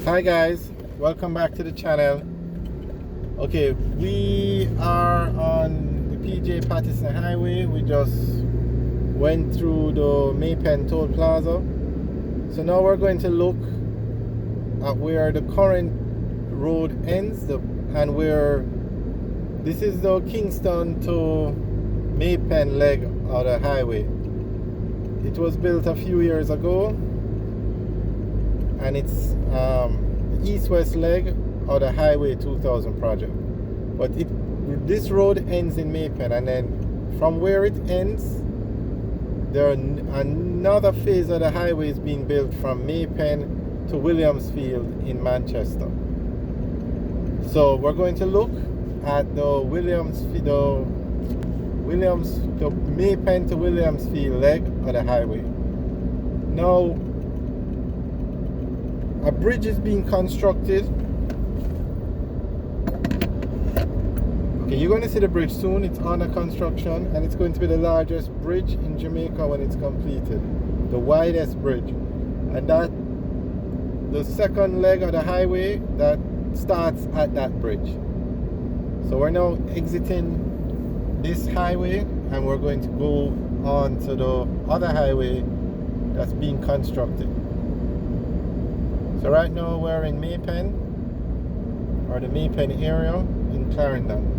Hi guys, welcome back to the channel. Okay, we are on the PJ Patterson Highway. We just went through the Maypen Toll Plaza. So now we're going to look at where the current road ends and where this is the Kingston to Maypen leg of the highway. It was built a few years ago, and it's the east-west leg of the Highway 2000 project. But this road ends in Maypen, and then from where it ends, another phase of the highway is being built from Maypen to Williamsfield in Manchester. So we're going to look at the Maypen to Williamsfield leg of the highway. Now, a bridge is being constructed. Okay, you're going to see the bridge soon. It's under construction, and it's going to be the largest bridge in Jamaica when it's completed, the widest bridge. And that the second leg of the highway that starts at that bridge. So we're now exiting this highway, and we're going to go on to the other highway that's being constructed. So right now we're in Maypen, or the Maypen area in Clarendon.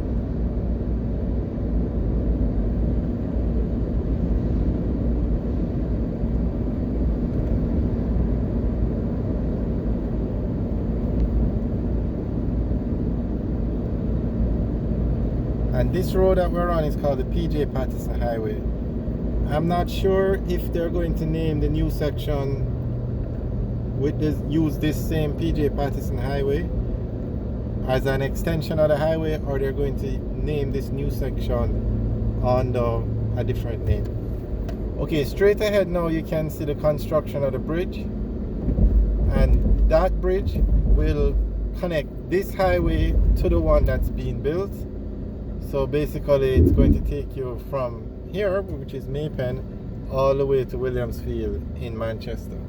And this road that we're on is called the PJ Patterson Highway. I'm not sure if they're going to name the new section use this same PJ Patterson Highway as an extension of the highway, or they're going to name this new section under a different name. Okay, straight ahead now you can see the construction of the bridge, and that bridge will connect this highway to the one that's being built. So basically it's going to take you from here, which is Maypen, all the way to Williamsfield in Manchester.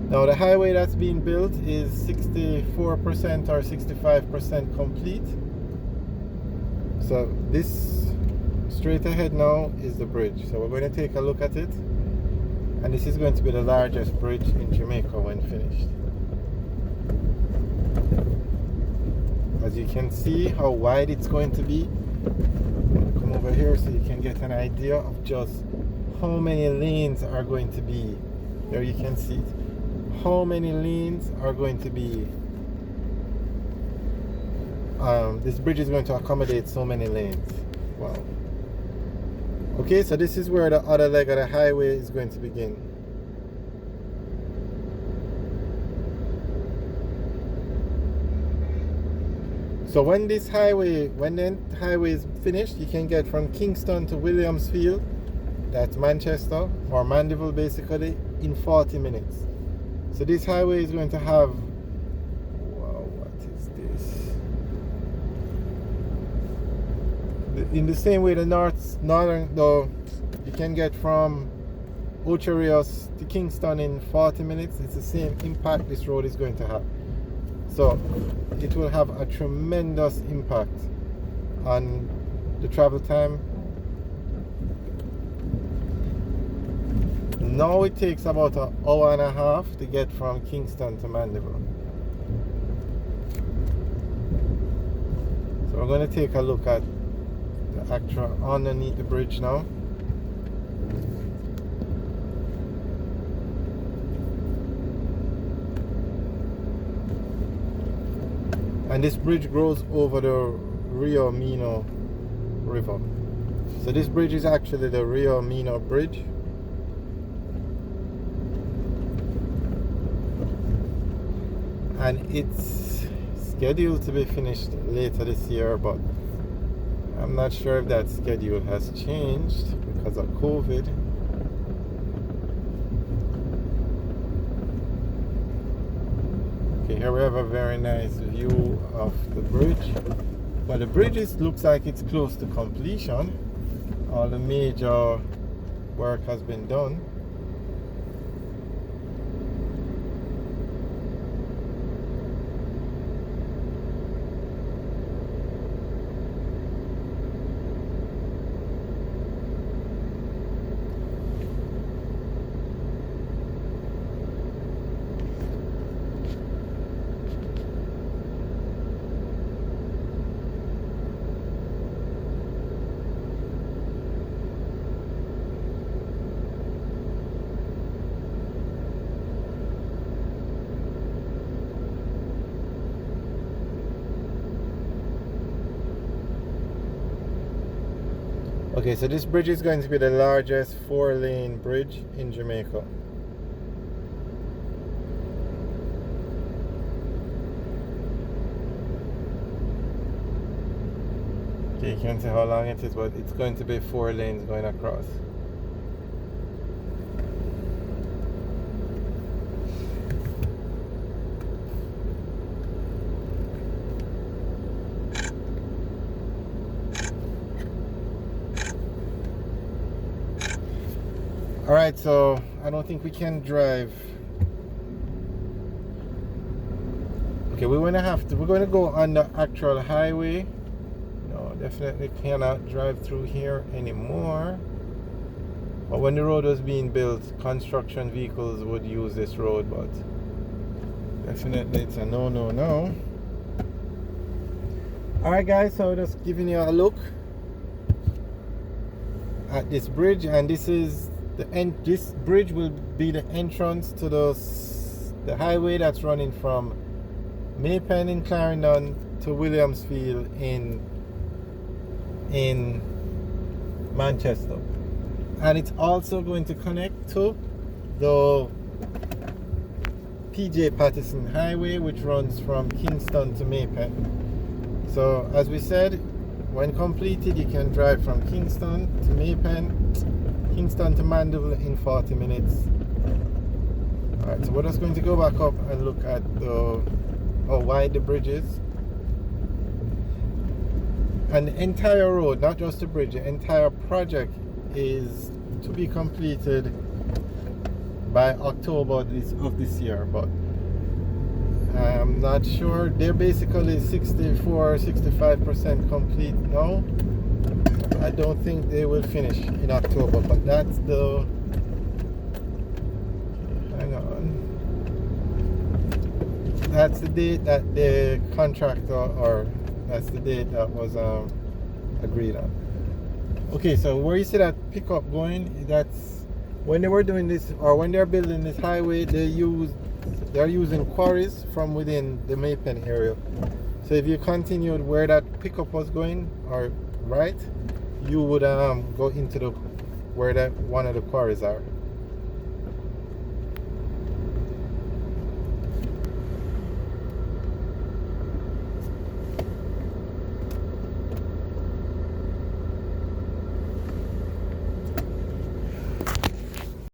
Now the highway that's being built is 64% or 65% complete. So this straight ahead now is the bridge. So we're going to take a look at it. And this is going to be the largest bridge in Jamaica when finished. As you can see how wide it's going to be. Come over here so you can get an idea of just how many lanes are going to be. There you can see it. How many lanes are going to be. This bridge is going to accommodate so many lanes. Wow. Okay, so this is where the other leg of the highway is going to begin. So when the highway is finished, you can get from Kingston to Williamsfield, that's Manchester or Mandeville basically, in 40 minutes. So this highway is going to have, wow, what is this? In the same way you can get from Ocho Rios to Kingston in 40 minutes, it's the same impact this road is going to have. So it will have a tremendous impact on the travel time. Now it takes about an hour and a half to get from Kingston to Mandeville. So we're going to take a look at the actual underneath the bridge now. And this bridge goes over the Rio Mino River. So this bridge is actually the Rio Mino Bridge. And it's scheduled to be finished later this year, but I'm not sure if that schedule has changed because of COVID. Okay, here we have a very nice view of the bridge. Well, the bridge looks like it's close to completion. All the major work has been done. Okay, so this bridge is going to be the largest 4-lane bridge in Jamaica. Okay, you can't see how long it is, but it's going to be 4 lanes going across. Alright, so I don't think we can drive. Okay, we're going to go on the actual highway. No, definitely cannot drive through here anymore. But when the road was being built, construction vehicles would use this road, but definitely it's a no. Alright guys, so just giving you a look at this bridge, and this is this bridge will be the entrance to the highway that's running from Maypen in Clarendon to Williamsfield in Manchester, and it's also going to connect to the PJ Patterson Highway, which runs from Kingston to Maypen. So as we said, when completed, you can drive from Kingston to Maypen, Kingston to Mandeville in 40 minutes. Alright, so we're just going to go back up and look at how wide the bridge is. And the entire road, not just the bridge, the entire project is to be completed by October of this year, but I'm not sure. They're basically 64-65% complete now. I don't think they will finish in October, but that's the... hang on. That's the date that the contractor, or that's the date that was agreed on. Okay, so where you see that pickup going, that's when they were doing this, or when they're building this highway, they're using quarries from within the Maypen area. So if you continued where that pickup was going, or right, you would go into where that one of the quarries are.